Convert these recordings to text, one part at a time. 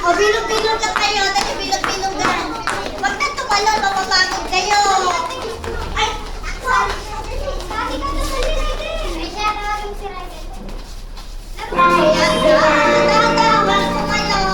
O, bilog-bilog ka kayo. Dali, bilog-bilogan. Huwag na tumalon, mapapagod kayo. Ay, sorry. Bakit ka tumalon? Ay, siya na yung si Raiden. Ayan na. Dahan-dahan tumalon.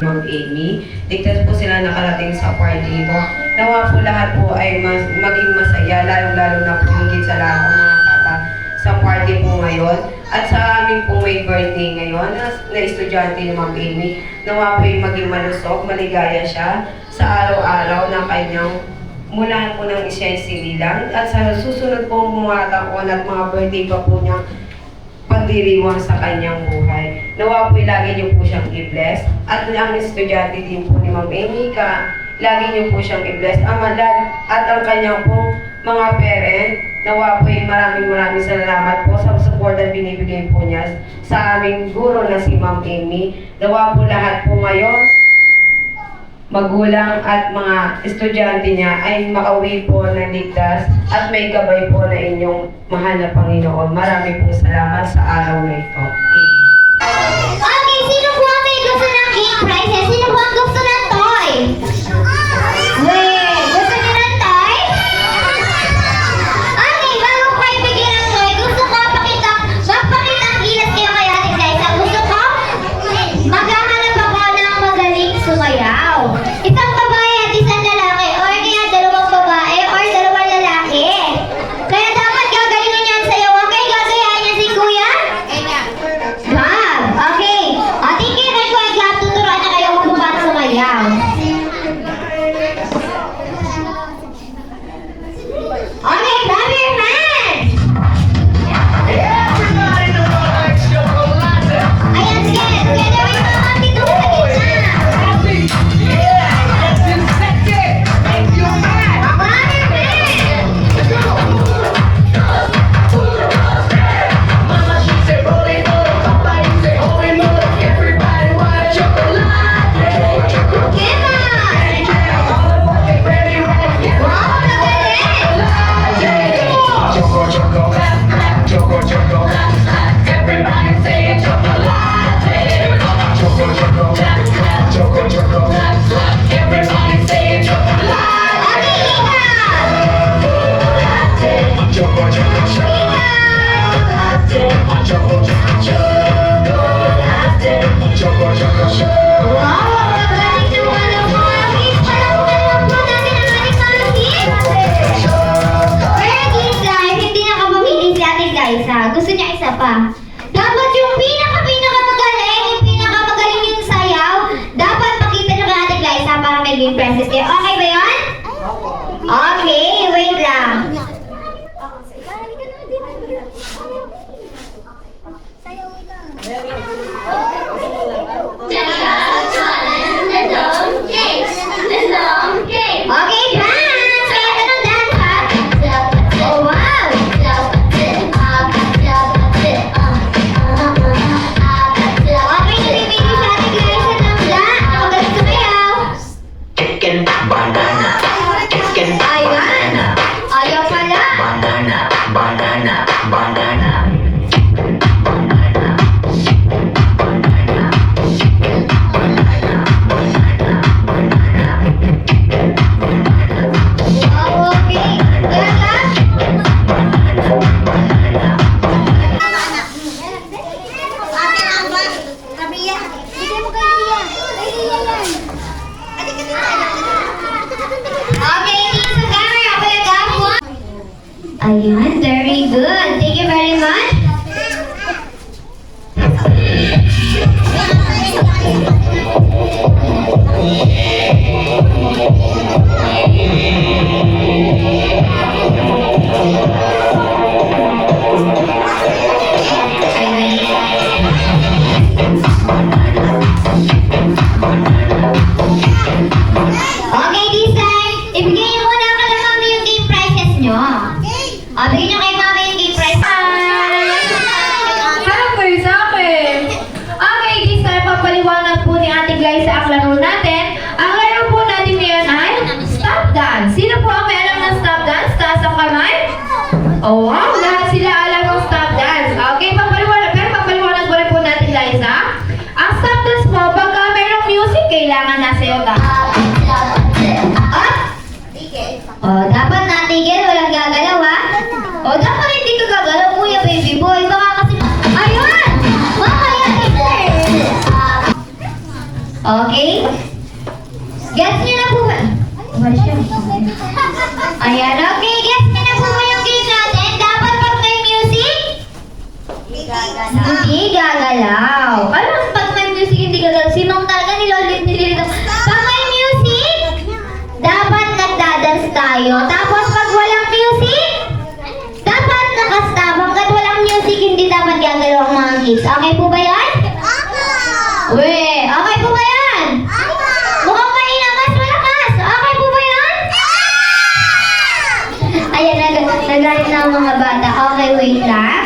Ma'am Amy, ligtas po sila nakarating sa party mo. Nawa po lahat po ay maging masaya, lalong-lalo na po higit sa lahat ng mga bata sa party po ngayon. At sa aming po may birthday ngayon na estudyante ni Ma'am Amy, nawa po ay maging malusog, maligaya siya sa araw-araw ng kanyang mula po ng siya sinilang. At sa susunod pong mga taon at mga birthday pa po niya, pagdiriwang sa kanyang buhay. Nawa po'y lagi niyo po siyang i-bless. At ang estudyante din po ni Ma'am Amy, lagi niyo po siyang i-bless. At ang kanyang pong mga parent, nawa po'y maraming salamat po sa support na binibigay po niya sa aming guro na si Ma'am Amy. Nawa po lahat po ngayon, magulang at mga estudyante niya ay makauwi po ng ligtas at may gabay po na inyong mahal na Panginoon. Marami pong salamat sa araw na ito. Okay, sino po ang may gusto ng cake prizes? Sino po ang gusto ng toy? Wait, gusto niyo ng toy? Okay, bago ko kayo bigyan ng toy, gusto ko magpakita ang gilas kayo kay Ate Liza. Gusto ko maghahanap ako ng magaling sumayaw. Isang babae at isang lalaki, or kaya dalawang babae or dalawang lalaki. Kaya dapat gagalingan niya ang sayaw. Okay, gagayahin niya si Kuya? Everybody say chocolate. Okay, ikaw! Wow, ang galing naman ng mga kids. Palakpakan po natin ang ating mga kids. Pero kids guys, hindi nakapamili si Ate Liza. Gusto niya isa pa. Dapat yung pinakamagaling, yung pinakamagaling yung sayaw, dapat pakita niyo kay Ate Liza para may game prices kayo. Okay ba yun? Okay, wait lang. Okay, dance! Kaya ka ng dance, ha? Oh, wow! Okay, nabibigay sa ating guys sa tangga. Magaling sumayaw. Chicken banana. Chicken banana. Ayaw pala. Banana. Banana. Banana. Wow, okay. Kaya ka? Ate, ang ba? Kabiya. Bigay mo kay Lia. Kay Lia yan. Okay, please, sa camera. Kuya Gab, one. Ayan, very good. Thank you very much. Okay, this time, ibigay niyo muna kay mami yung game prizes niyo. Bigyan niyo kay mami yung game prize. Harap kayo sa akin. Okay, this time papaliwanag po ni Ate Glyza ang laro natin. Ang laro po natin ngayon ay stop dance. Sino po ang may alam ng stop dance? Taas ang kamay. Oh wow, lahat sila alam ng stop dance. Okay, papaliwanag po rin po natin, Glyza. Ang stop dance po, pagka mayroong music, kailangan nasa iyo ka. Oh, dapat natigil, walang gagalaw ha. Oh, dapat hindi ka gagalaw, kuya baby boy. Baka kasi... Ayun! Mamaya okay? Gets niyo na po ba? Umalis siya. Ayan, okay. Gets niyo na po ba yung game natin? Dapat pag may music, hindi gagalaw. Ano pag may music hindi gagalaw? Sinong talaga nililito? Pag may music, dapat nagdadance tayo. Tapos pag walang music, dapat nakastop. Hanggat walang music, hindi dapat gagalaw ang mga kids. Okay po ba yan? Uwe, okay po ba yan? Mukhang kanina mas malakas. Okay po ba yan? Ayan, nagalit na ang mga bata. Okay, wait lang.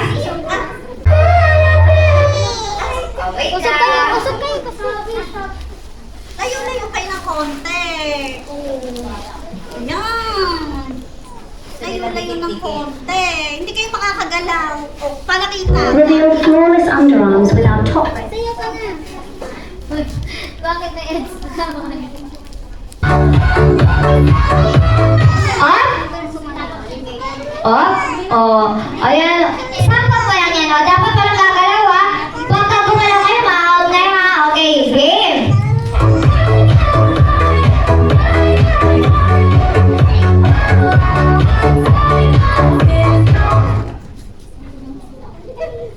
Wait lang. Usap kayo. Layo-layo kayo ng konti. Yan. Layo-layo ng konti. Hindi kayo makakagalaw. Palakita. Reveal flawless underarms without top. Sayo ka na. Bakit na yan? Ayan. Sampak mo lang yan, Dapat walang gagalaw, ha? Pagka gumalaw kayo, ma-out na, ha? Okay, game.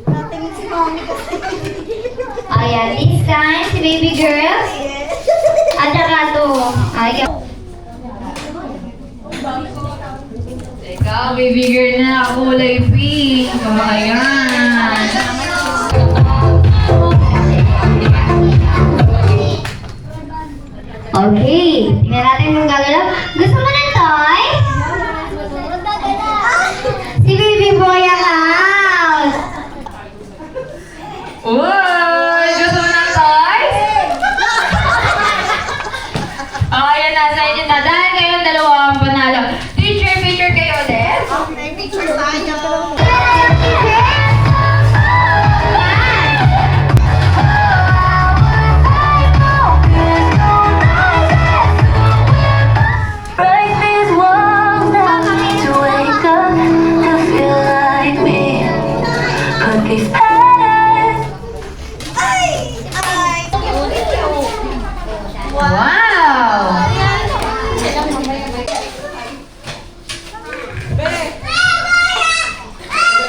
Natingin si Mommy kasi. Ayan, this time, si baby girl. At saka to. Ayan. Teka, baby girl na kulay pink. Ayan. Okay. Tingnan natin kung gagalaw. Gusto mo ng toy? Si baby boy ang out. Uy! Gusto mo ng toys? Ayan na, sa inyo na. Dahil kayong dalawa ang panalo. Picture kayo ulit. Okay, picture tayo. Wow! Okay, ito pa yung mas matigas. Happy birthday! Happy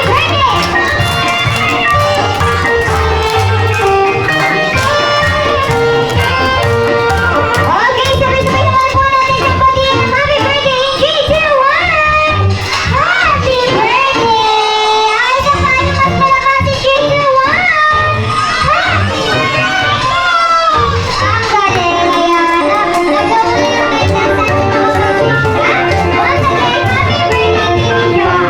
birthday! Okay, sabay-sabay naman po natin ang pagiging happy birthday in 3, 2, 1! Happy birthday! Ay, sa paano mas malakas in 3, 2, 1! Happy birthday! Ang galing, ayan. Nagawin yung may sasabihin. Once again, happy birthday, Baby Joy!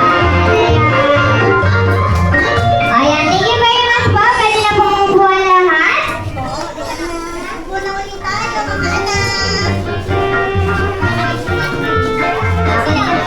Ayan, thank you very much po. Pwede na pong umubuhan lahat. Muna ulit tayo, mga anak. Okay, Lisa.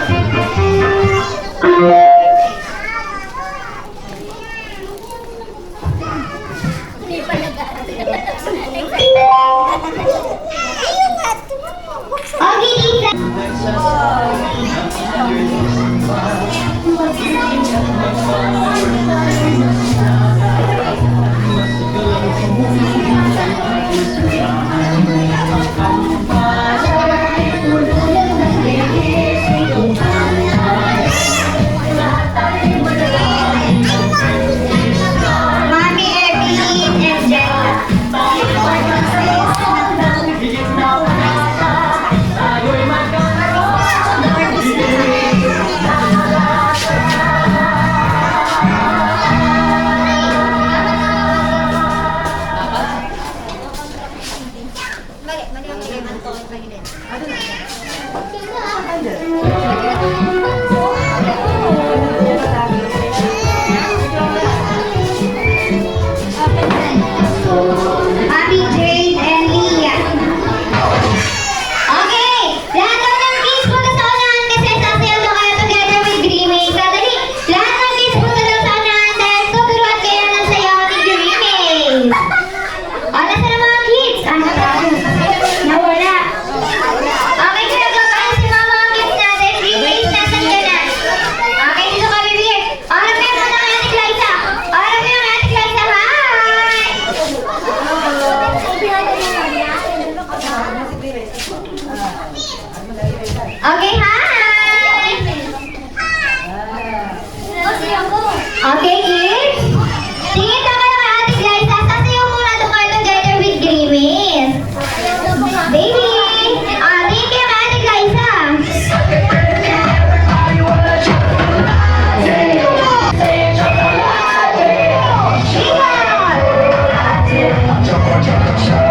Mommy, Evelyn, and Jenna. Happy Jade and Leah. Okay, lahat daw ng kids punta sa unahan kasi sasayaw daw kayo together with Dreamy. Sadali, lahat ng kids punta daw sa unahan dahil tuturuan kayo ng sayaw ni Dreamy. O, nasa na mga kids? Ano tayo? Nawala. Okay, kaya gagawin si mga kids natin. Dreamy, nasan ka na? Okay, dito ka, baby. Harap kayo muna kay Ate Glyza. Harap kayo kay Ate Glyza. Hi! Okay, hi! Okay, kids? Tingin na kayo kay Ate Glyza. Sasayaw muna doon kayo together with Grimace. Baby! Tingin kayo kay Ate Glyza. Bingo!